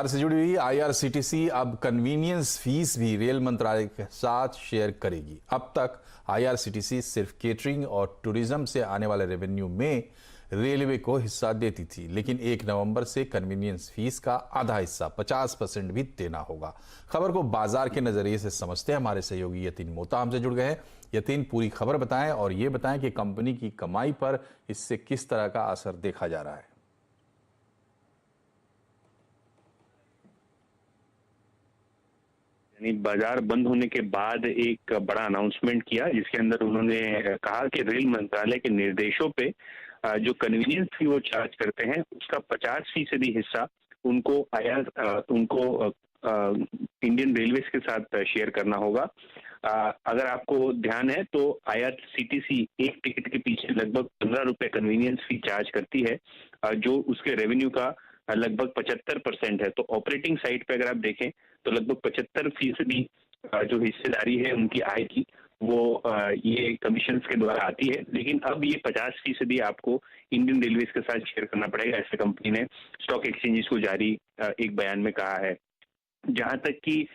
से जुड़ी हुई आईआरसीटीसी अब कन्वीनियंस फीस भी रेल मंत्रालय के साथ शेयर करेगी। अब तक आईआरसीटीसी सिर्फ केटरिंग और टूरिज्म से आने वाले रेवेन्यू में रेलवे को हिस्सा देती थी, लेकिन 1 नवंबर से कन्वीनियंस फीस का आधा हिस्सा 50% भी देना होगा। खबर को बाजार के नजरिए से समझते हैं हमारे सहयोगी यतीन मोता हमसे जुड़ गए हैं। यतीन, पूरी खबर बताएं और ये बताएं कि कंपनी की कमाई पर इससे किस तरह का असर देखा जा रहा है। बाजार बंद होने के बाद एक बड़ा अनाउंसमेंट किया, जिसके अंदर उन्होंने कहा कि रेल मंत्रालय के निर्देशों पे जो कन्वीनियंस फी वो चार्ज करते हैं उसका 50% हिस्सा उनको इंडियन रेलवेज के साथ शेयर करना होगा। अगर आपको ध्यान है तो आईआरसीटीसी एक टिकट के पीछे लगभग 15 रुपए कन्वीनियंस फी चार्ज करती है, जो उसके रेवेन्यू का लगभग 75% है। तो ऑपरेटिंग साइड पे अगर आप देखें तो लगभग 75% जो हिस्सेदारी है उनकी आय की वो ये कमीशंस के द्वारा आती है। लेकिन अब ये 50% आपको इंडियन रेलवेज के साथ शेयर करना पड़ेगा, ऐसे कंपनी ने स्टॉक एक्सचेंजेस को जारी एक बयान में कहा है। जहां तक कि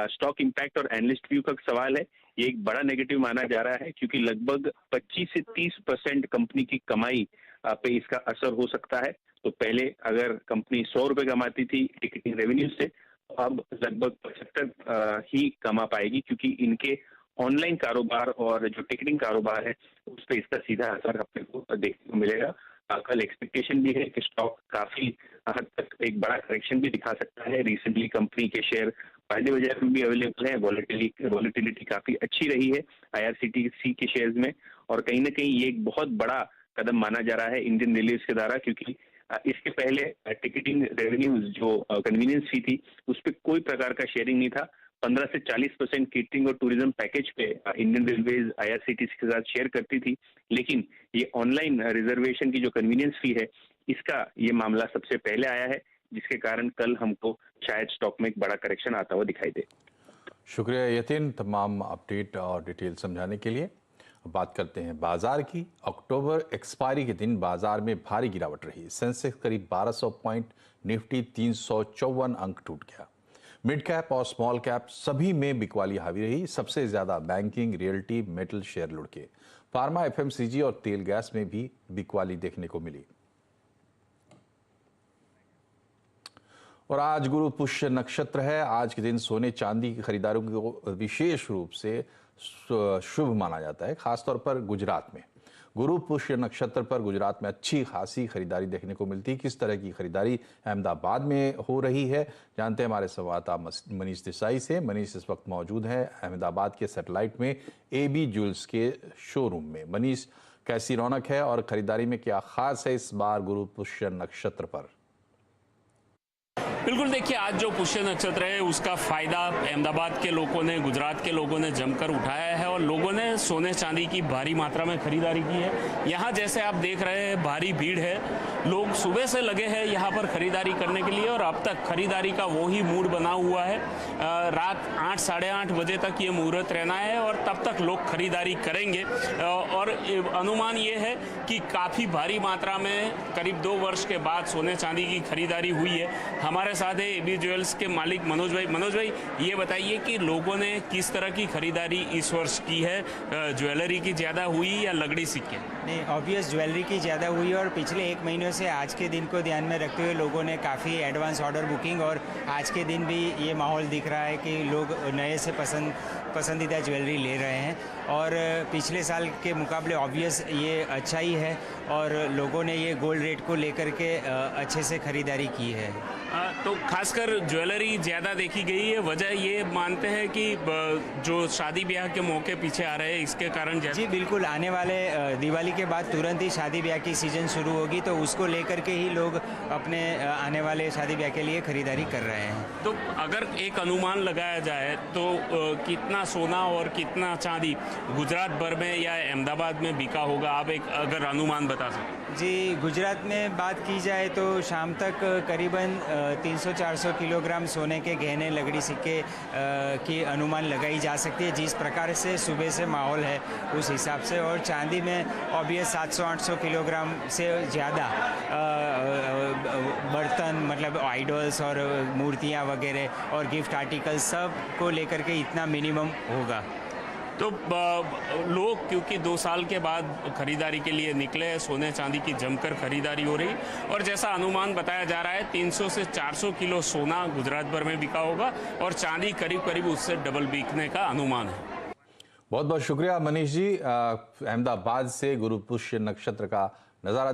स्टॉक इम्पैक्ट और एनालिस्ट व्यू का सवाल है, ये एक बड़ा नेगेटिव माना जा रहा है, क्योंकि लगभग 25 से 30% कंपनी की कमाई पे इसका असर हो सकता है। तो पहले अगर कंपनी 100 रुपए कमाती थी टिकटिंग रेवेन्यू से, तो अब लगभग 75 ही कमा पाएगी, क्योंकि इनके ऑनलाइन कारोबार और जो टिकटिंग कारोबार है उस पर इसका सीधा असर अपने को देखने को मिलेगा। कल एक्सपेक्टेशन भी है कि स्टॉक काफी हद तक एक बड़ा करेक्शन भी दिखा सकता है। रिसेंटली कंपनी के शेयर फायदे बाजार में भी अवेलेबल है, वॉलेटिलिटी काफी अच्छी रही है आईआरसीटीसी के शेयर्स में, और कहीं ना कहीं ये एक बहुत बड़ा कदम माना जा रहा है इंडियन रेलवेज के द्वारा, क्योंकि इसके पहले टिकटिंग रेवेन्यूज जो कन्वीनियंस फी थी उस पर कोई प्रकार का शेयरिंग नहीं था। 15 से 40% केटरिंग और टूरिज्म पैकेज पे इंडियन रेलवेज आईआरसीटीसी के साथ शेयर करती थी, लेकिन ये ऑनलाइन रिजर्वेशन की जो कन्वीनियंस फी है इसका ये मामला सबसे पहले आया है, जिसके कारण कल हमको शायद स्टॉक में एक बड़ा करेक्शन आता हुआ दिखाई दे। शुक्रिया यतीन, तमाम अपडेट और डिटेल समझाने के लिए। बात करते हैं बाजार की। अक्टूबर एक्सपायरी के दिन बाजार में भारी गिरावट रही। सेंसेक्स करीब 1200 पॉइंट, निफ्टी 354 अंक टूट गया। मिड कैप और स्मॉल कैप सभी में बिकवाली हावी रही। सबसे ज्यादा बैंकिंग, रियल्टी, मेटल शेयर लुढ़के। फार्मा, एफएमसीजी और तेल गैस में भी बिकवाली देखने को मिली। और आज गुरु पुष्य नक्षत्र है। आज के दिन सोने चांदी की खरीदारों को विशेष रूप से शुभ माना जाता है, खासतौर पर गुजरात में। गुरु पुष्य नक्षत्र पर गुजरात में अच्छी खासी खरीदारी देखने को मिलती है। किस तरह की खरीदारी अहमदाबाद में हो रही है, जानते हैं हमारे संवाददाता मनीष देसाई से। मनीष इस वक्त मौजूद है अहमदाबाद के सैटेलाइट में एबी ज्वेल्स के शोरूम में। मनीष, कैसी रौनक है और खरीदारी में क्या खास है इस बार गुरु पुष्य नक्षत्र पर? बिल्कुल, देखिए आज जो पुष्य नक्षत्र है उसका फायदा अहमदाबाद के लोगों ने, गुजरात के लोगों ने जमकर उठाया है और लोगों ने सोने चांदी की भारी मात्रा में खरीदारी की है। यहाँ जैसे आप देख रहे हैं भारी भीड़ है, लोग सुबह से लगे हैं यहाँ पर खरीदारी करने के लिए और अब तक खरीदारी का वो ही मूड बना हुआ है। रात 8 साढ़े 8 बजे तक ये मुहूर्त रहना है और तब तक लोग खरीदारी करेंगे। और अनुमान ये है कि काफ़ी भारी मात्रा में करीब 2 वर्ष के बाद सोने चांदी की खरीदारी हुई है। हमारे साथ है एबी ज्वेल्स के मालिक मनोज भाई। मनोज भाई, ये बताइए कि लोगों ने किस तरह की खरीदारी इस वर्ष की है? ज्वेलरी की ज़्यादा हुई या लगड़ी सिक्के? नहीं, ऑब्वियस ज्वेलरी की ज़्यादा हुई और पिछले 1 महीने से आज के दिन को ध्यान में रखते हुए लोगों ने काफ़ी एडवांस ऑर्डर बुकिंग, और आज के दिन भी ये माहौल दिख रहा है कि लोग नए से पसंदीदा ज्वेलरी ले रहे हैं। और पिछले साल के मुकाबले ऑब्वियस ये अच्छा ही है और लोगों ने ये गोल्ड रेट को लेकर के अच्छे से खरीदारी की है। तो खासकर ज्वेलरी ज़्यादा देखी गई है, वजह ये मानते हैं कि जो शादी ब्याह के मौके पीछे आ रहे हैं इसके कारण? जी बिल्कुल, आने वाले दिवाली के बाद तुरंत ही शादी ब्याह की सीज़न शुरू होगी, तो उसको लेकर के ही लोग अपने आने वाले शादी ब्याह के लिए खरीदारी कर रहे हैं। तो अगर एक अनुमान लगाया जाए तो कितना सोना और कितना चांदी गुजरात भर में या अहमदाबाद में बिका होगा? आप एक अगर अनुमान बता सकें। जी, गुजरात में बात की जाए तो शाम तक करीबन 300-400 किलोग्राम सोने के गहने, लगड़ी, सिक्के की अनुमान लगाई जा सकती है, जिस प्रकार से सुबह से माहौल है उस हिसाब से। और चांदी में अब ये 700-800 किलोग्राम से ज़्यादा बर्तन मतलब आइडल्स और मूर्तियाँ वगैरह और गिफ्ट आर्टिकल सब को लेकर के इतना मिनिमम होगा। तो लोग क्योंकि 2 साल के बाद खरीदारी के लिए निकले हैं, सोने चांदी की जमकर खरीदारी हो रही और जैसा अनुमान बताया जा रहा है 300 से 400 किलो सोना गुजरात भर में बिका होगा और चांदी करीब करीब उससे डबल बिकने का अनुमान है। बहुत बहुत शुक्रिया मनीष जी। अहमदाबाद से गुरु पुष्य नक्षत्र का नजारा